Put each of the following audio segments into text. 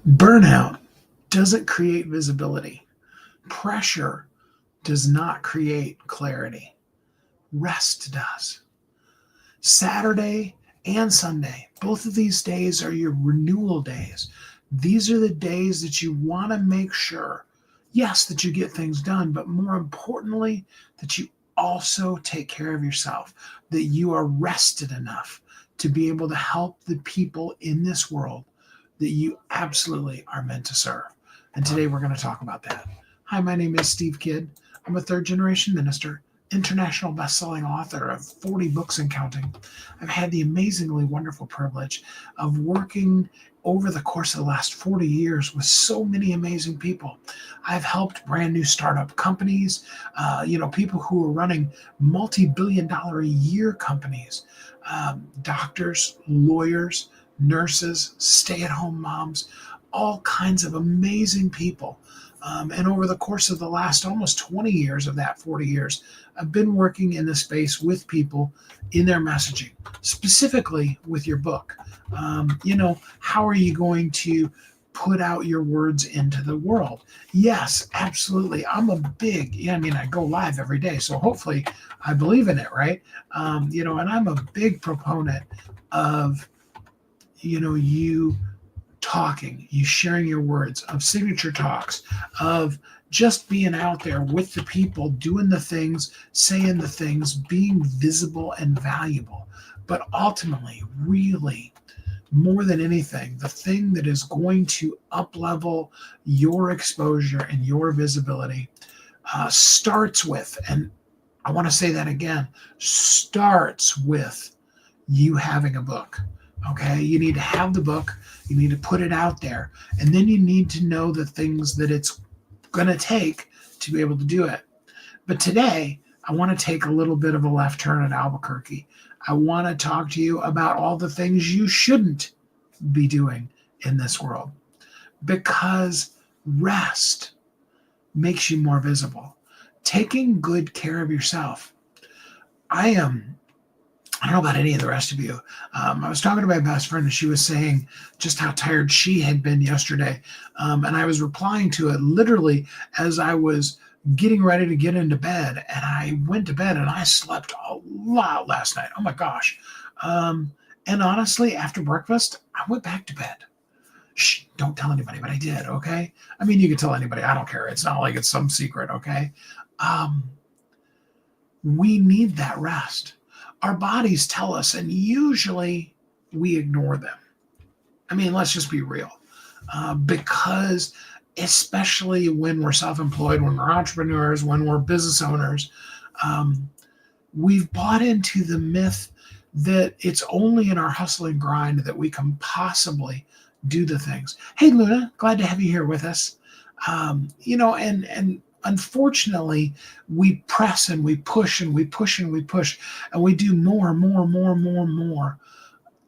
Burnout doesn't create visibility. Pressure does not create clarity. Rest does. Saturday and Sunday, both of these days are your renewal days. These are the days that you want to make sure, yes, that you get things done, but more importantly, that you also take care of yourself, that you are rested enough to be able to help the people in this world that you absolutely are meant to serve. And today we're going to talk about that. Hi, my name is Steve Kidd. I'm a third generation minister, international best-selling author of 40 books and counting. I've had the amazingly wonderful privilege of working over the course of the last 40 years with so many amazing people. I've helped brand new startup companies, people who are running multi-billion-dollar a year companies, doctors, lawyers, nurses, stay-at-home moms, all kinds of amazing people. And over the course of the last almost 20 years of that 40 years, I've been working in the space with people in their messaging, specifically with your book. How are you going to put out your words into the world? Yes, absolutely. I go live every day, so hopefully I believe in it, right? And I'm a big proponent of, you talking, you sharing your words, of signature talks, of just being out there with the people, doing the things, saying the things, being visible and valuable. But ultimately, really, more than anything, the thing that is going to up-level your exposure and your visibility starts with, and I want to say that again, starts with you having a book. Okay, you need to have the book, you need to put it out there, and then you need to know the things that it's going to take to be able to do it. But today, I want to take a little bit of a left turn at Albuquerque. I want to talk to you about all the things you shouldn't be doing in this world, because rest makes you more visible. Taking good care of yourself. I don't know about any of the rest of you. I was talking to my best friend, and she was saying just how tired she had been yesterday. And I was replying to it literally as I was getting ready to get into bed. And I went to bed and I slept a lot last night. Oh my gosh. And honestly, after breakfast, I went back to bed. Shh, don't tell anybody, but I did, okay? I mean, you can tell anybody. I don't care. It's not like it's some secret, okay? We need that rest. Our bodies tell us, and usually we ignore them. I mean, let's just be real. Because especially when we're self-employed, when we're entrepreneurs, when we're business owners, we've bought into the myth that it's only in our hustle and grind that we can possibly do the things. Hey, Luna, glad to have you here with us. And unfortunately, we press and we push and we push and we push, and we do more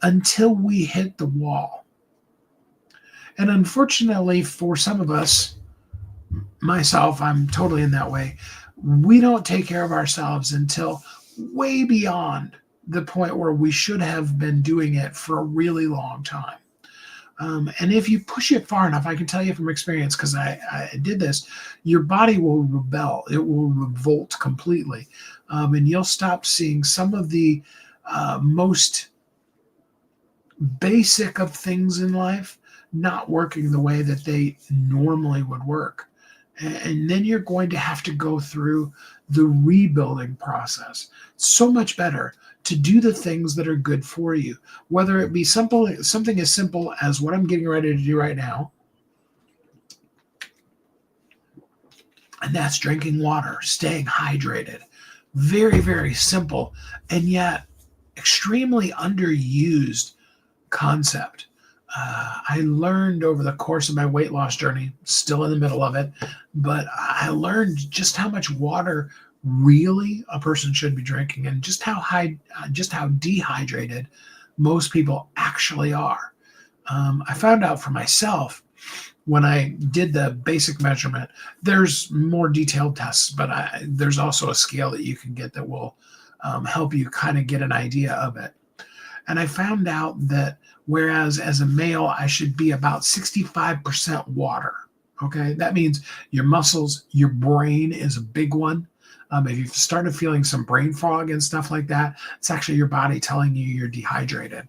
until we hit the wall. And unfortunately, for some of us, myself, I'm totally in that way, we don't take care of ourselves until way beyond the point where we should have been doing it for a really long time. And if you push it far enough, I can tell you from experience, because I did this, your body will rebel. It will revolt completely. And you'll stop seeing some of the most basic of things in life not working the way that they normally would work. And then you're going to have to go through the rebuilding process. It's so much better to do the things that are good for you, whether it be something as simple as what I'm getting ready to do right now, and that's drinking water, staying hydrated. Very, very simple, and yet extremely underused concept. I learned over the course of my weight loss journey, still in the middle of it, but I learned just how much water really a person should be drinking, and just how dehydrated most people actually are. I found out for myself when I did the basic measurement. There's more detailed tests, but there's also a scale that you can get that will help you kind of get an idea of it. And I found out that whereas as a male, I should be about 65% water. Okay. That means your muscles, your brain is a big one. If you've started feeling some brain fog and stuff like that, it's actually your body telling you you're dehydrated.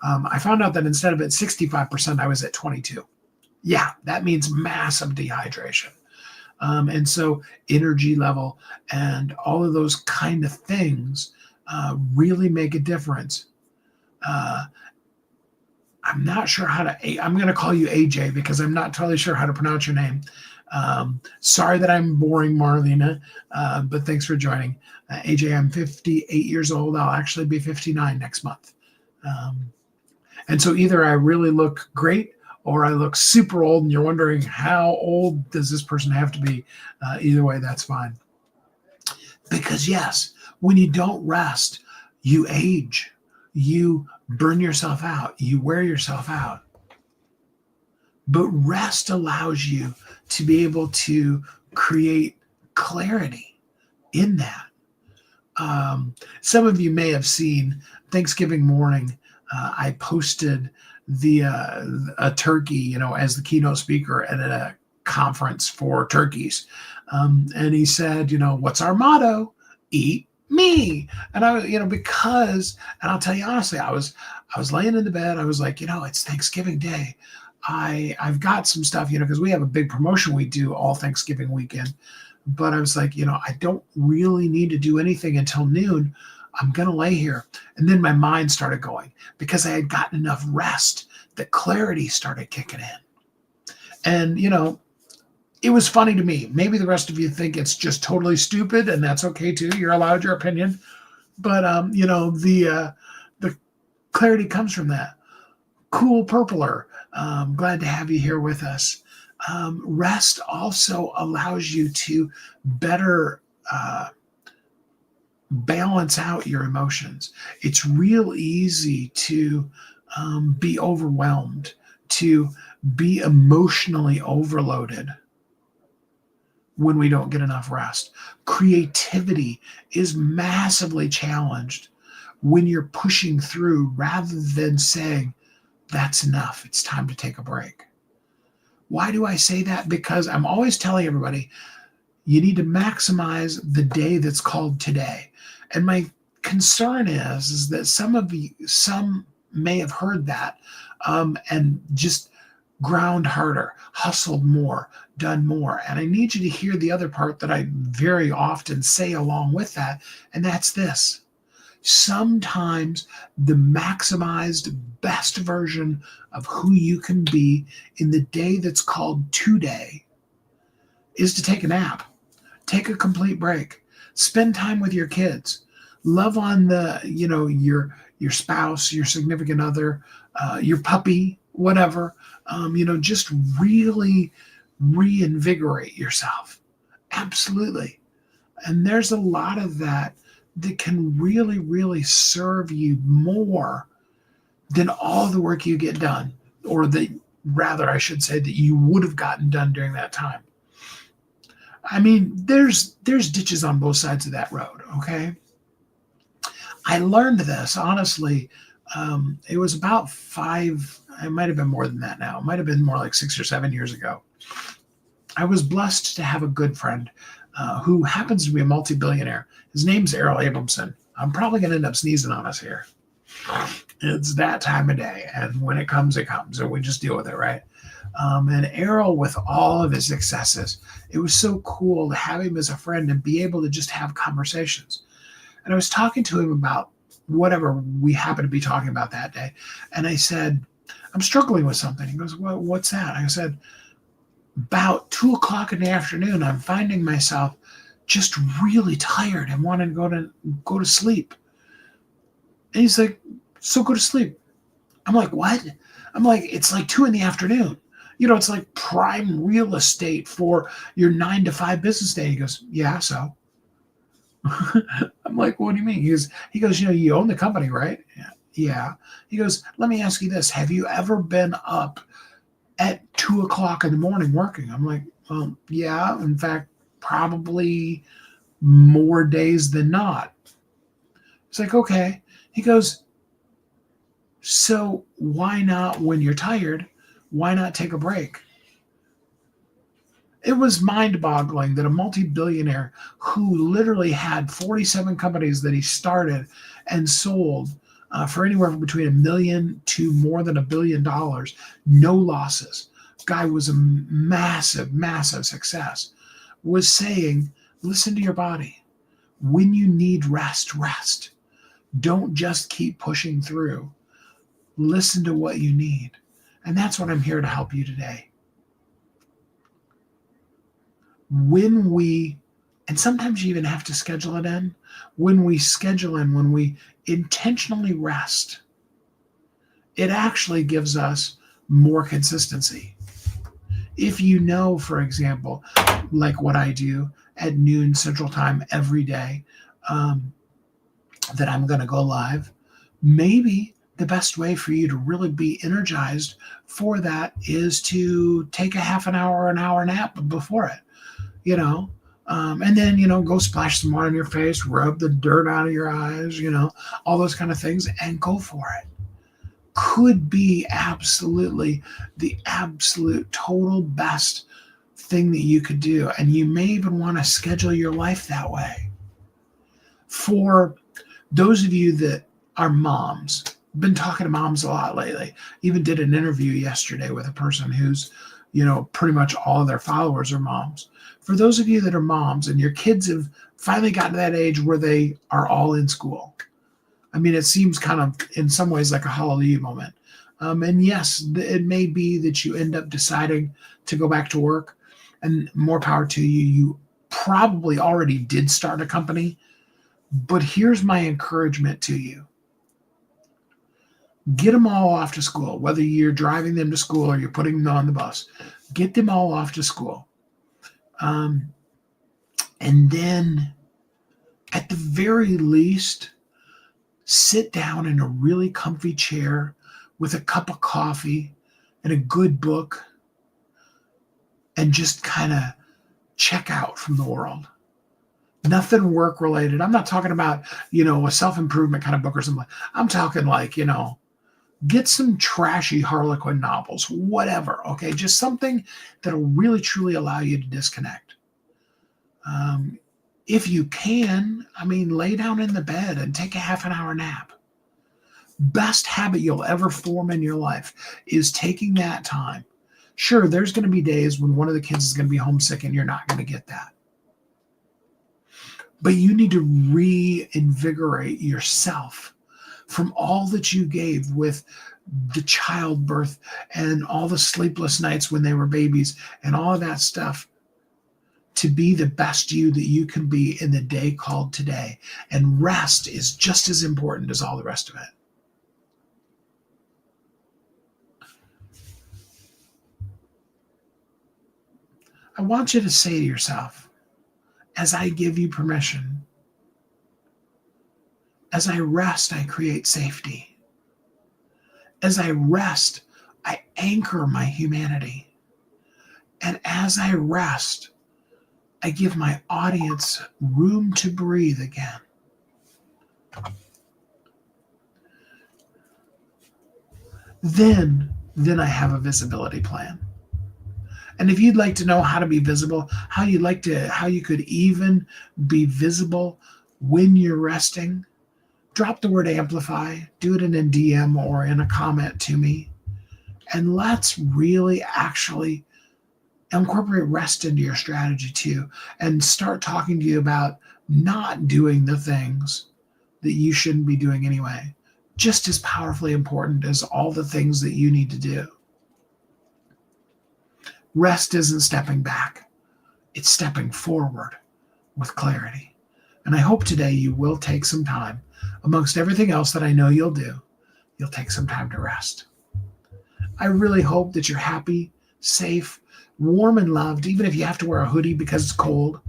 I found out that instead of at 65%, I was at 22. Yeah, that means massive dehydration. And so energy level and all of those kind of things really make a difference. Uh, I'm not sure how to, I'm going to call you AJ because I'm not totally sure how to pronounce your name. Sorry that I'm boring, Marlena, but thanks for joining. AJ, I'm 58 years old. I'll actually be 59 next month. And so either I really look great or I look super old and you're wondering how old does this person have to be? Either way, that's fine. Because yes, when you don't rest, you age, you burn yourself out, you wear yourself out. But rest allows you to be able to create clarity in that. Some of you may have seen Thanksgiving morning, I posted a turkey, as the keynote speaker at a conference for turkeys. And he said, what's our motto? Eat me. And because, and I'll tell you honestly, I was laying in the bed. I was like, it's Thanksgiving Day. I've got some stuff, because we have a big promotion we do all Thanksgiving weekend. But I was like, I don't really need to do anything until noon. I'm going to lay here. And then my mind started going because I had gotten enough rest that clarity started kicking in. And, it was funny to me. Maybe the rest of you think it's just totally stupid, and that's okay too. You're allowed your opinion. But, the clarity comes from that. Cool Purpler. Glad to have you here with us. Rest also allows you to better balance out your emotions. It's real easy to be overwhelmed, to be emotionally overloaded when we don't get enough rest. Creativity is massively challenged when you're pushing through rather than saying, that's enough, it's time to take a break. Why do I say that? Because I'm always telling everybody, you need to maximize the day that's called today. And my concern is that some may have heard that and just ground harder, hustled more, done more. And I need you to hear the other part that I very often say along with that, and that's this. Sometimes the maximized best version of who you can be in the day that's called today is to take a nap, take a complete break, spend time with your kids, love on your spouse, your significant other, your puppy, whatever. Just really reinvigorate yourself. Absolutely. And there's a lot of that can really, really serve you more than all the work you get done, or I should say that you would have gotten done during that time. I mean, there's ditches on both sides of that road, okay? I learned this, honestly, it was about it might have been more than that now. It might have been more like 6 or 7 years ago. I was blessed to have a good friend who happens to be a multi-billionaire. His name's Errol Abramson. I'm probably going to end up sneezing on us here. It's that time of day, and when it comes, and we just deal with it, right? And Errol, with all of his successes, it was so cool to have him as a friend and be able to just have conversations. And I was talking to him about whatever we happened to be talking about that day. And I said, I'm struggling with something. He goes, well, what's that? I said, about 2:00 in the afternoon, I'm finding myself just really tired and wanting to go to sleep. And he's like, so go to sleep. I'm like, what? I'm like, it's like 2 p.m. It's like prime real estate for your 9 to 5 business day. He goes, yeah, so. I'm like, what do you mean? He goes, you own the company, right? Yeah. He goes, let me ask you this. Have you ever been up at 2:00 in the morning working? I'm like, well, yeah. In fact, probably more days than not. It's like, okay. He goes, So why not, when you're tired, why not take a break? It was mind-boggling that a multi-billionaire who literally had 47 companies that he started and sold for anywhere between $1 million to more than $1 billion, no losses. Guy was a massive, massive success. Was saying, listen to your body. When you need rest, rest. Don't just keep pushing through. Listen to what you need. And that's what I'm here to help you today. When we, and sometimes you even have to schedule it in, when we schedule in, when we intentionally rest, it actually gives us more consistency. If you know, for example, like what I do at noon Central Time every day, that I'm going to go live, maybe the best way for you to really be energized for that is to take a half an hour nap before it, and then, go splash some water in your face, rub the dirt out of your eyes, all those kind of things, and go for it. Could be absolutely the absolute total best thing that you could do. And you may even want to schedule your life that way. For those of you that are moms, been talking to moms a lot lately, even did an interview yesterday with a person who's, pretty much all of their followers are moms. For those of you that are moms and your kids have finally gotten to that age where they are all in school, I mean, it seems kind of in some ways like a hallelujah moment. And yes, it may be that you end up deciding to go back to work, and more power to you. You probably already did start a company, but here's my encouragement to you. Get them all off to school, whether you're driving them to school or you're putting them on the bus. Get them all off to school. And then at the very least, sit down in a really comfy chair with a cup of coffee and a good book and just kind of check out from the world. Nothing work related. I'm not talking about, a self-improvement kind of book or something. I'm talking like, get some trashy Harlequin novels, whatever. Okay. Just something that'll really truly allow you to disconnect. If you can, lay down in the bed and take a half an hour nap. Best habit you'll ever form in your life is taking that time. Sure, there's going to be days when one of the kids is going to be homesick and you're not going to get that. But you need to reinvigorate yourself from all that you gave with the childbirth and all the sleepless nights when they were babies and all of that stuff, to be the best you that you can be in the day called today. And rest is just as important as all the rest of it. I want you to say to yourself, as I give you permission, as I rest, I create safety. As I rest, I anchor my humanity. And as I rest, I give my audience room to breathe again. Then I have a visibility plan. And if you'd like to know how to be visible, how you could even be visible when you're resting, drop the word amplify, do it in a DM or in a comment to me. And let's really actually incorporate rest into your strategy too, and start talking to you about not doing the things that you shouldn't be doing anyway. Just as powerfully important as all the things that you need to do. Rest isn't stepping back. It's stepping forward with clarity. And I hope today you will take some time, amongst everything else that I know you'll do, you'll take some time to rest. I really hope that you're happy, safe, warm, and loved, even if you have to wear a hoodie because it's cold.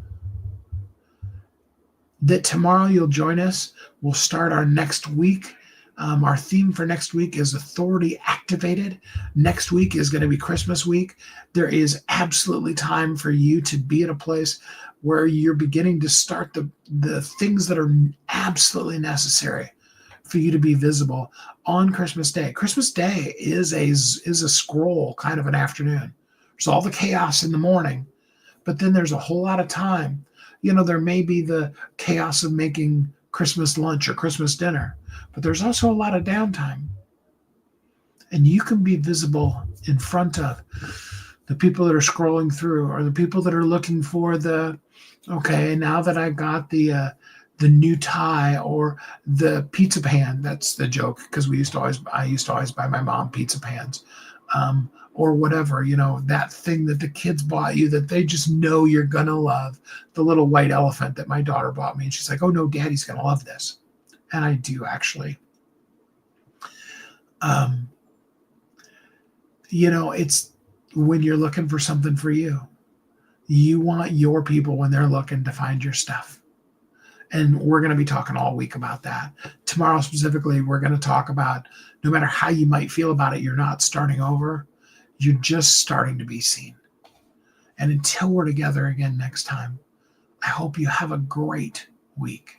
That tomorrow you'll join us. We'll start our next week. Our theme for next week is Authority Activated. Next week is going to be Christmas week. There is absolutely time for you to be at a place where you're beginning to start the things that are absolutely necessary for you to be visible on Christmas Day. Christmas Day is a scroll kind of an afternoon. There's all the chaos in the morning, but then there's a whole lot of time. There may be the chaos of making Christmas lunch or Christmas dinner, but there's also a lot of downtime. And you can be visible in front of the people that are scrolling through, or the people that are looking for okay, now that I got the new tie or the pizza pan. That's the joke, because I used to always buy my mom pizza pans, or whatever, that thing that the kids bought you that they just know you're gonna love. The little white elephant that my daughter bought me, and she's like, "Oh no, Daddy's gonna love this," and I do actually. It's when you're looking for something for you. You want your people, when they're looking, to find your stuff. And we're going to be talking all week about that. Tomorrow specifically, we're going to talk about, no matter how you might feel about it, you're not starting over. You're just starting to be seen. And until we're together again next time, I hope you have a great week.